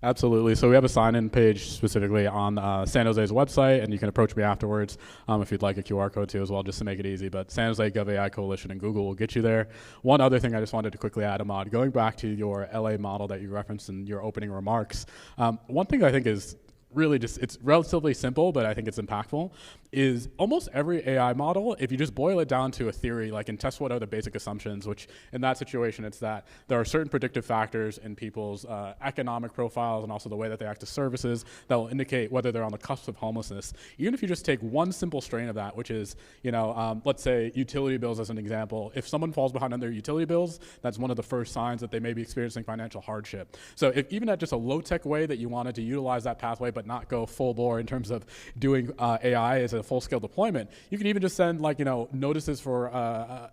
Absolutely. So we have a sign-in page specifically on San Jose's website, and you can approach me afterwards if you'd like a QR code too as well, just to make it easy. But San Jose GovAI Coalition and Google will get you there. One other thing I just wanted to quickly add, Ahmad, going back to your LA model that you referenced in your opening remarks, one thing I think is really it's relatively simple, but I think it's impactful, is almost every AI model, if you just boil it down to a theory, like, and test what are the basic assumptions, which in that situation, it's that there are certain predictive factors in people's economic profiles and also the way that they access services that will indicate whether they're on the cusp of homelessness. Even if you just take one simple strain of that, which is, let's say utility bills as an example. If someone falls behind on their utility bills, that's one of the first signs that they may be experiencing financial hardship. So if even at just a low-tech way that you wanted to utilize that pathway but not go full bore in terms of doing AI as a full-scale deployment, you can even just send notices for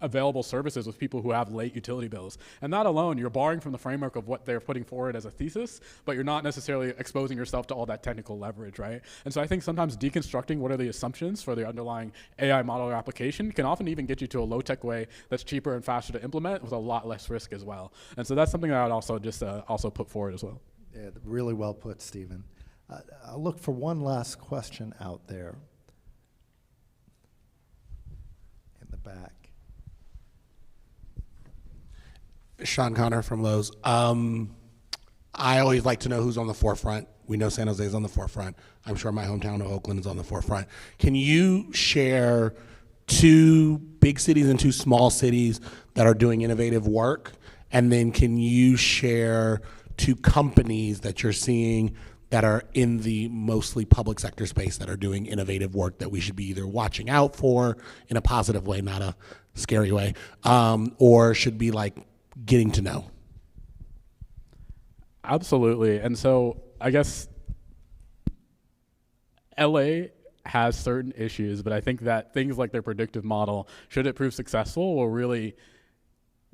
available services with people who have late utility bills. And that alone, you're borrowing from the framework of what they're putting forward as a thesis, but you're not necessarily exposing yourself to all that technical leverage, right? And so I think sometimes deconstructing what are the assumptions for the underlying AI model or application can often even get you to a low-tech way that's cheaper and faster to implement with a lot less risk as well. And so that's something that I would also just also put forward as well. Yeah, really well put, Stephen. I'll look for one last question out there in the back. Sean Connor from Lowe's. I always like to know who's on the forefront. We know San Jose is on the forefront. I'm sure my hometown of Oakland is on the forefront. Can you share 2 big cities and 2 small cities that are doing innovative work? And then can you share 2 companies that you're seeing that are in the mostly public sector space that are doing innovative work that we should be either watching out for in a positive way, not a scary way, or should be like getting to know? Absolutely. And so I guess LA has certain issues, but I think that things like their predictive model, should it prove successful, will really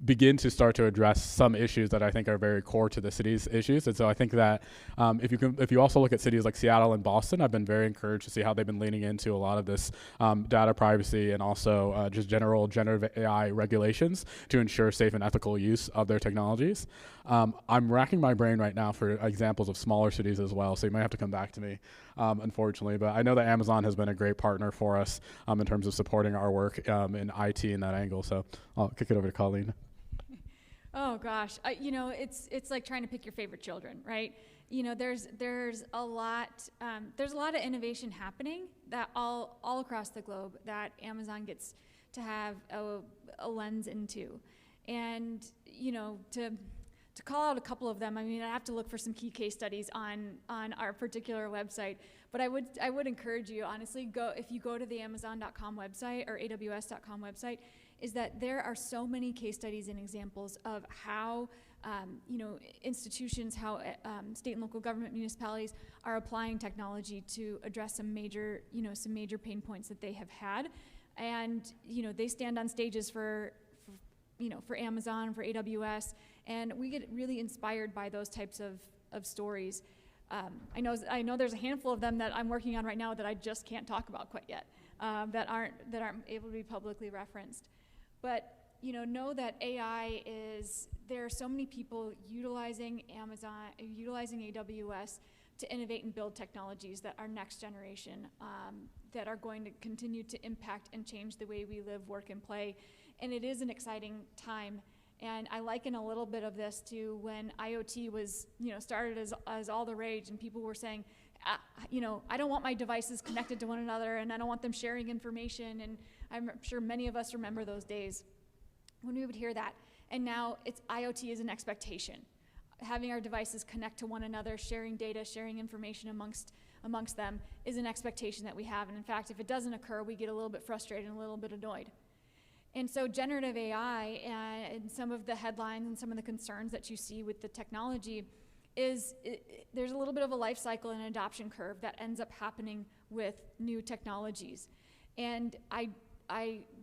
begin to start to address some issues that I think are very core to the city's issues. And so I think that if you also look at cities like Seattle and Boston, I've been very encouraged to see how they've been leaning into a lot of this data privacy and also just general generative AI regulations to ensure safe and ethical use of their technologies. I'm racking my brain right now for examples of smaller cities as well, so you might have to come back to me, unfortunately. But I know that Amazon has been a great partner for us in terms of supporting our work in IT in that angle. So I'll kick it over to Colleen. Oh gosh, it's like trying to pick your favorite children, right? There's a lot of innovation happening that all across the globe that Amazon gets to have a lens into, and To call out a couple of them, I mean, I have to look for some key case studies on our particular website, but I would encourage you, honestly, if you go to the Amazon.com website or AWS.com website, is that there are so many case studies and examples of how institutions, how state and local government municipalities are applying technology to address some major pain points that they have had, and they stand on stages for Amazon, for AWS, and we get really inspired by those types of stories. I know there's a handful of them that I'm working on right now that I just can't talk about quite yet, that aren't able to be publicly referenced. But know that AI there are so many people utilizing Amazon, utilizing AWS to innovate and build technologies that are next generation, that are going to continue to impact and change the way we live, work, and play. And it is an exciting time. And I liken a little bit of this to when IoT was, started as all the rage, and people were saying, I don't want my devices connected to one another, and I don't want them sharing information. And I'm sure many of us remember those days when we would hear that. And now IoT is an expectation. Having our devices connect to one another, sharing data, sharing information amongst them is an expectation that we have. And in fact, if it doesn't occur, we get a little bit frustrated and a little bit annoyed. And so generative AI and some of the headlines and some of the concerns that you see with the technology there's a little bit of a life cycle and an adoption curve that ends up happening with new technologies. And I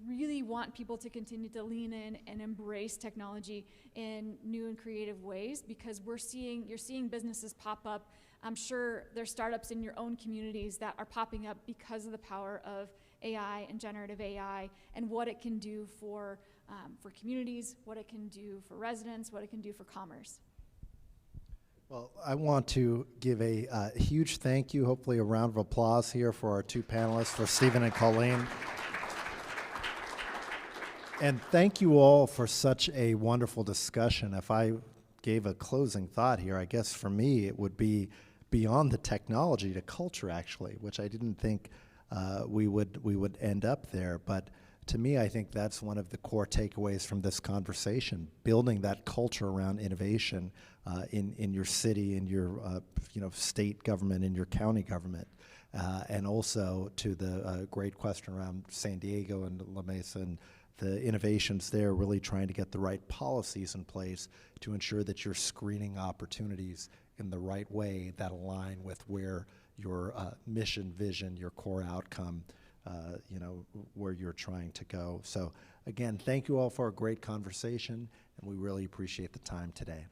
really want people to continue to lean in and embrace technology in new and creative ways, because you're seeing businesses pop up. I'm sure there's startups in your own communities that are popping up because of the power of AI and generative AI and what it can do for communities, what it can do for residents, what it can do for commerce. Well, I want to give a huge thank you, hopefully a round of applause here for our two panelists, for Stephen and Colleen. And thank you all for such a wonderful discussion. If I gave a closing thought here, I guess for me it would be beyond the technology to culture, actually, which I didn't think we would end up there. But to me, I think that's one of the core takeaways from this conversation: building that culture around innovation in your city, in your state government, in your county government, and also to the great question around San Diego and La Mesa and the innovations there, really trying to get the right policies in place to ensure that you're screening opportunities in the right way that align with where your mission, vision, your core outcome, where you're trying to go. So again, thank you all for a great conversation, and we really appreciate the time today.